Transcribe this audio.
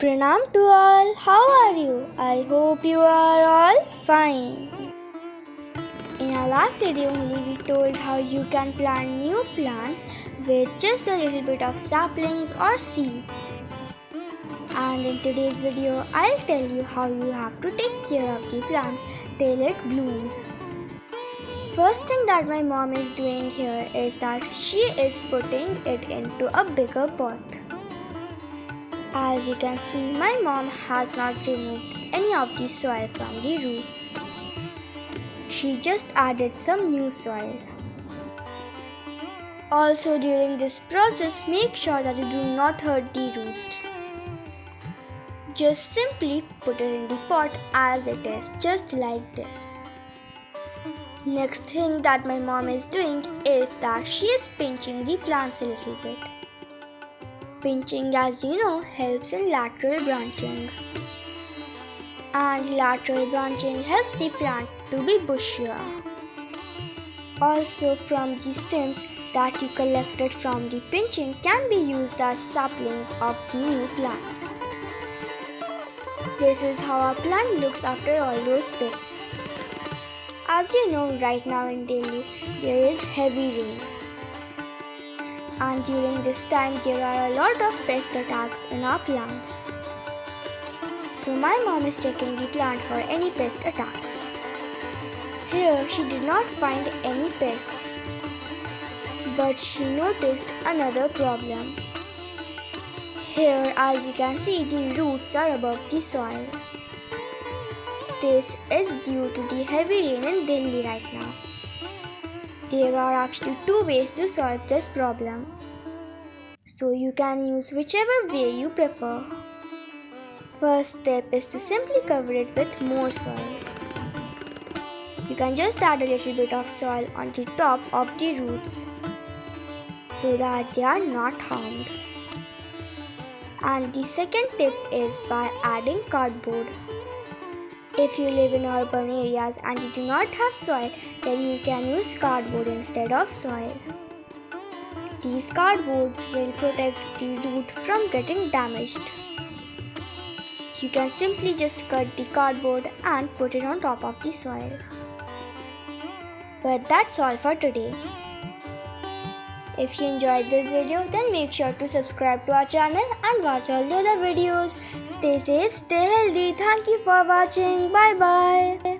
Pranam to all, how are you? I hope you are all fine. In our last video only we told how you can plant new plants with just a little bit of saplings or seeds. And in today's video I'll tell you how you have to take care of the plants till it blooms. First thing that my mom is doing here is that she is putting it into a bigger pot. As you can see, my mom has not removed any of the soil from the roots. She just added some new soil. Also, during this process, make sure that you do not hurt the roots. Just simply put it in the pot as it is, just like this. Next thing that my mom is doing is that she is pinching the plants a little bit. Pinching, as you know, helps in lateral branching. And lateral branching helps the plant to be bushier. Also, from the stems that you collected from the pinching can be used as saplings of the new plants. This is how our plant looks after all those steps. As you know, right now in Delhi, there is heavy rain. And during this time there are a lot of pest attacks in our plants. So my mom is checking the plant for any pest attacks. Here she did not find any pests, but she noticed another problem. Here, as you can see, the roots are above the soil. This is due to the heavy rain in Delhi right now. There are actually two ways to solve this problem. So you can use whichever way you prefer. First step is to simply cover it with more soil. You can just add a little bit of soil on the top of the roots so that they are not harmed. And the second tip is by adding cardboard. If you live in urban areas and you do not have soil, then you can use cardboard instead of soil. These cardboards will protect the root from getting damaged. You can simply just cut the cardboard and put it on top of the soil. But that's all for today. If you enjoyed this video, then make sure to subscribe to our channel and watch all the other videos. Stay safe, stay healthy. Thank you for watching. Bye bye.